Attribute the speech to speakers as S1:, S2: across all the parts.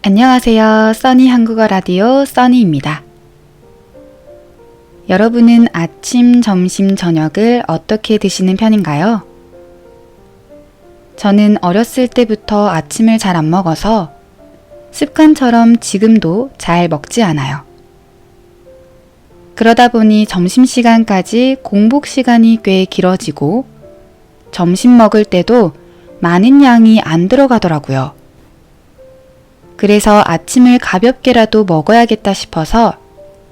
S1: 안녕하세요. 써니 한국어 라디오 써니입니다. 여러분은 아침, 점심, 저녁을 어떻게 드시는 편인가요? 저는 어렸을 때부터 아침을 잘 안 먹어서 습관처럼 지금도 잘 먹지 않아요. 그러다 보니 점심시간까지 공복 시간이 꽤 길어지고 점심 먹을 때도 많은 양이 안 들어가더라고요. 그래서 아침을 가볍게라도 먹어야겠다 싶어서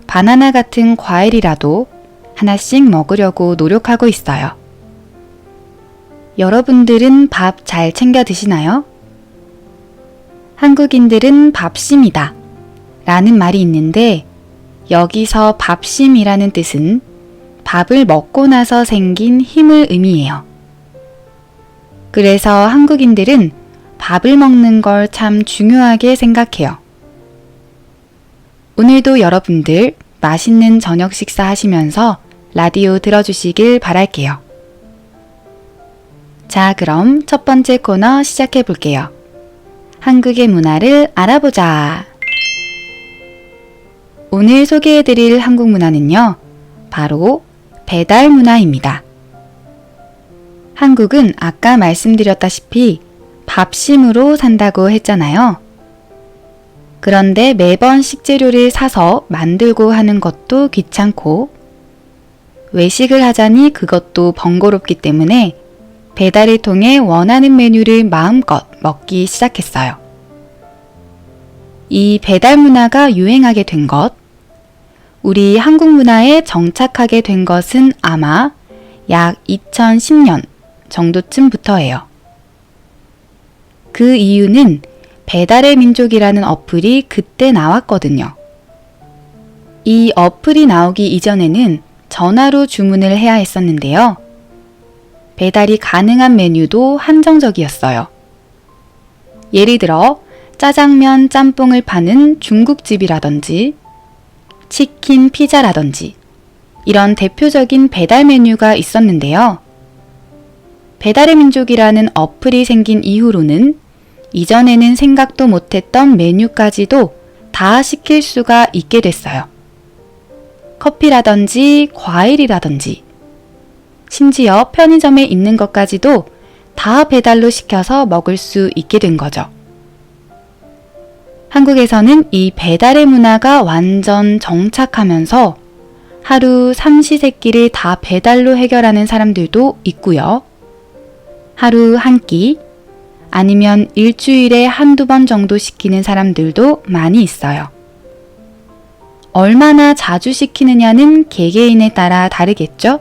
S1: 바나나 같은 과일이라도 하나씩 먹으려고 노력하고 있어요. 여러분들은 밥 잘 챙겨 드시나요? 한국인들은 밥심이다 라는 말이 있는데 여기서 밥심이라는 뜻은 밥을 먹고 나서 생긴 힘을 의미해요. 그래서 한국인들은 밥을 먹는 걸 참 중요하게 생각해요. 오늘도 여러분들 맛있는 저녁 식사 하시면서 라디오 들어주시길 바랄게요. 자, 그럼 첫 번째 코너 시작해 볼게요. 한국의 문화를 알아보자. 오늘 소개해 드릴 한국 문화는요, 바로 배달 문화입니다. 한국은 아까 말씀드렸다시피 밥심으로 산다고 했잖아요. 그런데 매번 식재료를 사서 만들고 하는 것도 귀찮고 외식을 하자니 그것도 번거롭기 때문에 배달을 통해 원하는 메뉴를 마음껏 먹기 시작했어요. 이 배달 문화가 유행하게 된 것, 우리 한국 문화에 정착하게 된 것은 아마 약 2010년 정도쯤부터예요. 그 이유는 배달의 민족이라는 어플이 그때 나왔거든요. 이 어플이 나오기 이전에는 전화로 주문을 해야 했었는데요. 배달이 가능한 메뉴도 한정적이었어요. 예를 들어 짜장면, 짬뽕을 파는 중국집이라든지 치킨, 피자라든지 이런 대표적인 배달 메뉴가 있었는데요. 배달의 민족이라는 어플이 생긴 이후로는 이전에는 생각도 못했던 메뉴까지도 다 시킬 수가 있게 됐어요. 커피라든지 과일이라든지 심지어 편의점에 있는 것까지도 다 배달로 시켜서 먹을 수 있게 된 거죠. 한국에서는 이 배달의 문화가 완전 정착하면서 하루 삼시세끼를 다 배달로 해결하는 사람들도 있고요. 하루 한 끼, 아니면 일주일에 한두 번 정도 시키는 사람들도 많이 있어요. 얼마나 자주 시키느냐는 개개인에 따라 다르겠죠?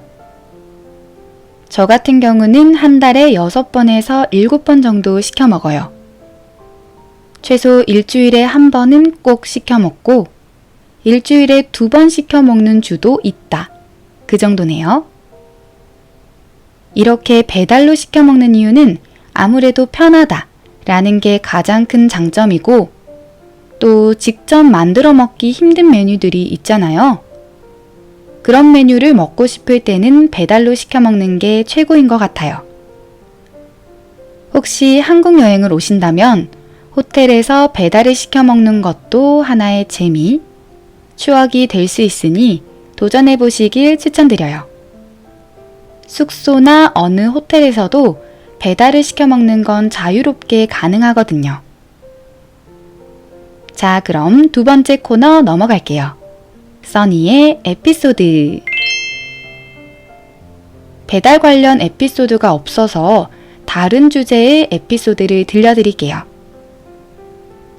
S1: 저 같은 경우는 한 달에 6번에서 7번 정도 시켜 먹어요. 최소 일주일에 한 번은 꼭 시켜 먹고 일주일에 2번 시켜 먹는 주도 있다. 그 정도네요. 이렇게 배달로 시켜 먹는 이유는 아무래도 편하다라는 게 가장 큰 장점이고 또 직접 만들어 먹기 힘든 메뉴들이 있잖아요. 그런 메뉴를 먹고 싶을 때는 배달로 시켜 먹는 게 최고인 것 같아요. 혹시 한국 여행을 오신다면 호텔에서 배달을 시켜 먹는 것도 하나의 재미, 추억이 될 수 있으니 도전해 보시길 추천드려요. 숙소나 어느 호텔에서도 배달을 시켜 먹는 건 자유롭게 가능하거든요. 자, 그럼 두 번째 코너 넘어갈게요. 써니의 에피소드. 배달 관련 에피소드가 없어서 다른 주제의 에피소드를 들려드릴게요.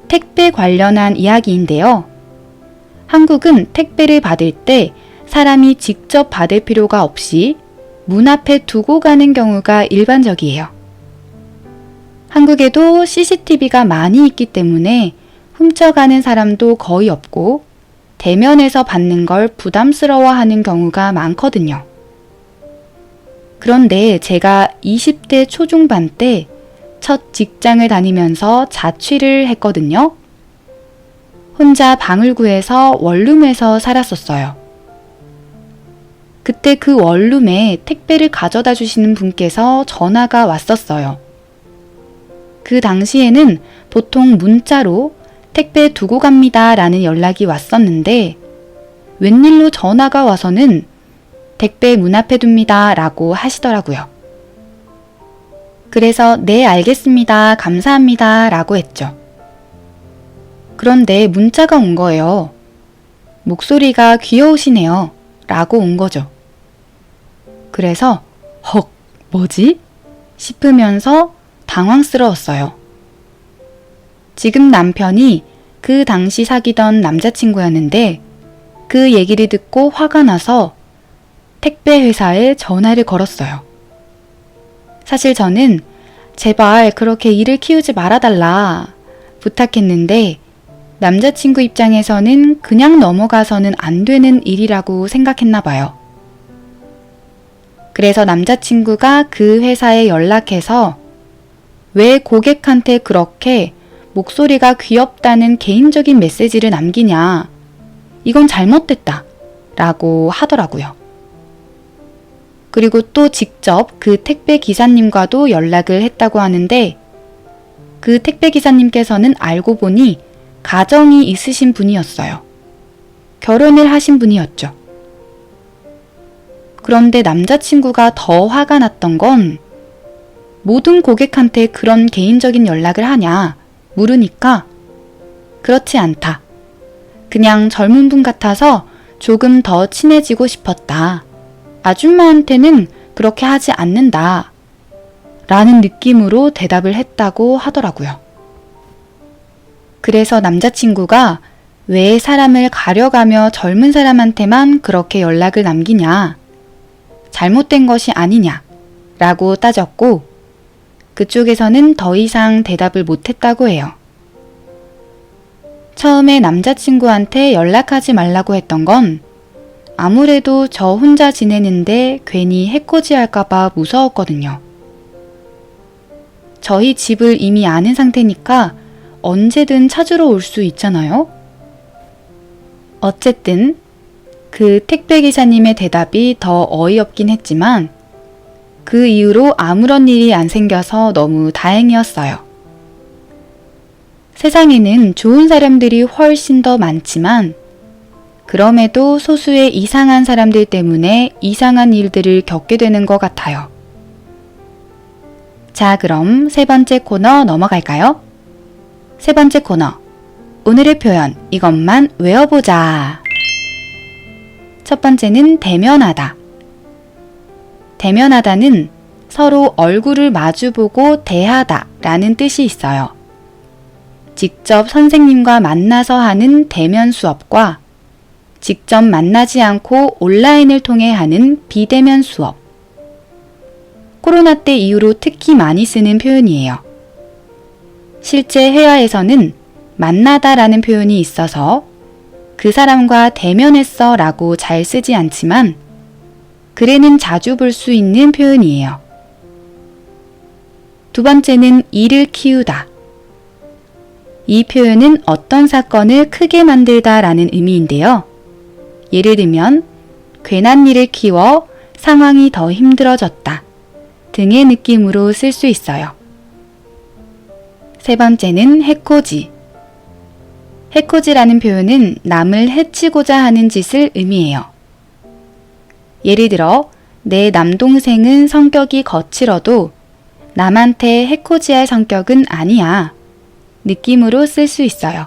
S1: 택배 관련한 이야기인데요. 한국은 택배를 받을 때 사람이 직접 받을 필요가 없이 문 앞에 두고 가는 경우가 일반적이에요. 한국에도 CCTV가 많이 있기 때문에 훔쳐가는 사람도 거의 없고 대면에서 받는 걸 부담스러워하는 경우가 많거든요. 그런데 제가 20대 초중반 때 첫 직장을 다니면서 자취를 했거든요. 혼자 방을 구해서 원룸에서 살았었어요. 그때 그 원룸에 택배를 가져다 주시는 분께서 전화가 왔었어요. 그 당시에는 보통 문자로 택배 두고 갑니다 라는 연락이 왔었는데 웬일로 전화가 와서는 택배 문 앞에 둡니다 라고 하시더라고요. 그래서 네 알겠습니다 감사합니다 라고 했죠. 그런데 문자가 온 거예요. 목소리가 귀여우시네요 라고 온 거죠. 그래서 헉 뭐지? 싶으면서 당황스러웠어요. 지금 남편이 그 당시 사귀던 남자친구였는데 그 얘기를 듣고 화가 나서 택배 회사에 전화를 걸었어요. 사실 저는 제발 그렇게 일을 키우지 말아달라 부탁했는데 남자친구 입장에서는 그냥 넘어가서는 안 되는 일이라고 생각했나 봐요. 그래서 남자친구가 그 회사에 연락해서 왜 고객한테 그렇게 목소리가 귀엽다는 개인적인 메시지를 남기냐. 이건 잘못됐다. 라고 하더라고요. 그리고 또 직접 그 택배 기사님과도 연락을 했다고 하는데 그 택배 기사님께서는 알고 보니 가정이 있으신 분이었어요. 결혼을 하신 분이었죠. 그런데 남자친구가 더 화가 났던 건 모든 고객한테 그런 개인적인 연락을 하냐 물으니까 그렇지 않다. 그냥 젊은 분 같아서 조금 더 친해지고 싶었다. 아줌마한테는 그렇게 하지 않는다. 라는 느낌으로 대답을 했다고 하더라고요. 그래서 남자친구가 왜 사람을 가려가며 젊은 사람한테만 그렇게 연락을 남기냐. 잘못된 것이 아니냐. 라고 따졌고 그쪽에서는 더 이상 대답을 못했다고 해요. 처음에 남자친구한테 연락하지 말라고 했던 건 아무래도 저 혼자 지내는데 괜히 해코지 할까봐 무서웠거든요. 저희 집을 이미 아는 상태니까 언제든 찾으러 올 수 있잖아요? 어쨌든 그 택배기사님의 대답이 더 어이없긴 했지만 그 이후로 아무런 일이 안 생겨서 너무 다행이었어요. 세상에는 좋은 사람들이 훨씬 더 많지만 그럼에도 소수의 이상한 사람들 때문에 이상한 일들을 겪게 되는 것 같아요. 자, 그럼 세 번째 코너 넘어갈까요? 세 번째 코너. 오늘의 표현, 이것만 외워보자. 첫 번째는 대면하다. 대면하다는 서로 얼굴을 마주보고 대하다 라는 뜻이 있어요. 직접 선생님과 만나서 하는 대면 수업과 직접 만나지 않고 온라인을 통해 하는 비대면 수업. 코로나 때 이후로 특히 많이 쓰는 표현이에요. 실제 회화에서는 만나다 라는 표현이 있어서 그 사람과 대면했어 라고 잘 쓰지 않지만 글에는 자주 볼 수 있는 표현이에요. 두 번째는 일을 키우다. 이 표현은 어떤 사건을 크게 만들다 라는 의미인데요. 예를 들면 괜한 일을 키워 상황이 더 힘들어졌다 등의 느낌으로 쓸 수 있어요. 세 번째는 해코지. 해코지라는 표현은 남을 해치고자 하는 짓을 의미해요. 예를 들어 내 남동생은 성격이 거칠어도 남한테 해코지할 성격은 아니야 느낌으로 쓸 수 있어요.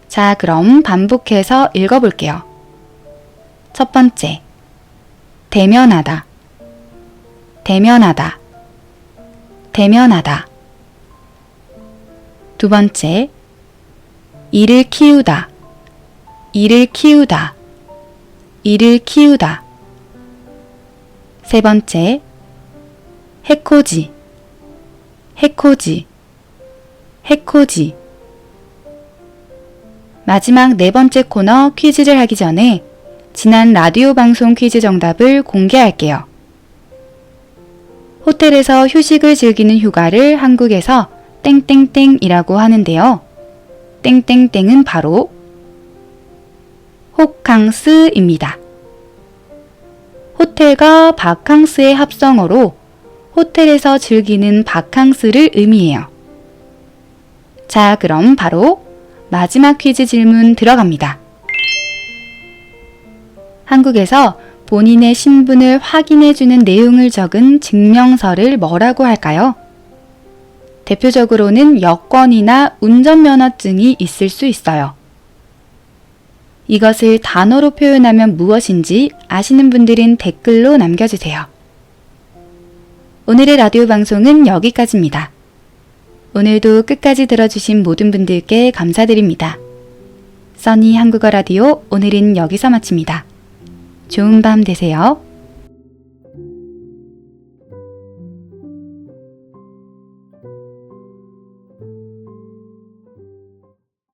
S1: 자, 그럼 반복해서 읽어볼게요. 첫 번째, 대면하다, 대면하다, 대면하다. 두 번째, 일을 키우다, 일을 키우다, 일을 키우다. 세 번째, 해코지, 해코지, 해코지. 마지막 네 번째 코너 퀴즈를 하기 전에 지난 라디오 방송 퀴즈 정답을 공개할게요. 호텔에서 휴식을 즐기는 휴가를 한국에서 땡땡땡이라고 하는데요. 땡땡땡은 바로 호캉스입니다. 호텔과 바캉스의 합성어로 호텔에서 즐기는 바캉스를 의미해요. 자, 그럼 바로 마지막 퀴즈 질문 들어갑니다. 한국에서 본인의 신분을 확인해주는 내용을 적은 증명서를 뭐라고 할까요? 대표적으로는 여권이나 운전면허증이 있을 수 있어요. 이것을 단어로 표현하면 무엇인지 아시는 분들은 댓글로 남겨주세요. 오늘의 라디오 방송은 여기까지입니다. 오늘도 끝까지 들어주신 모든 분들께 감사드립니다. 써니 한국어 라디오 오늘은 여기서 마칩니다. 좋은 밤 되세요.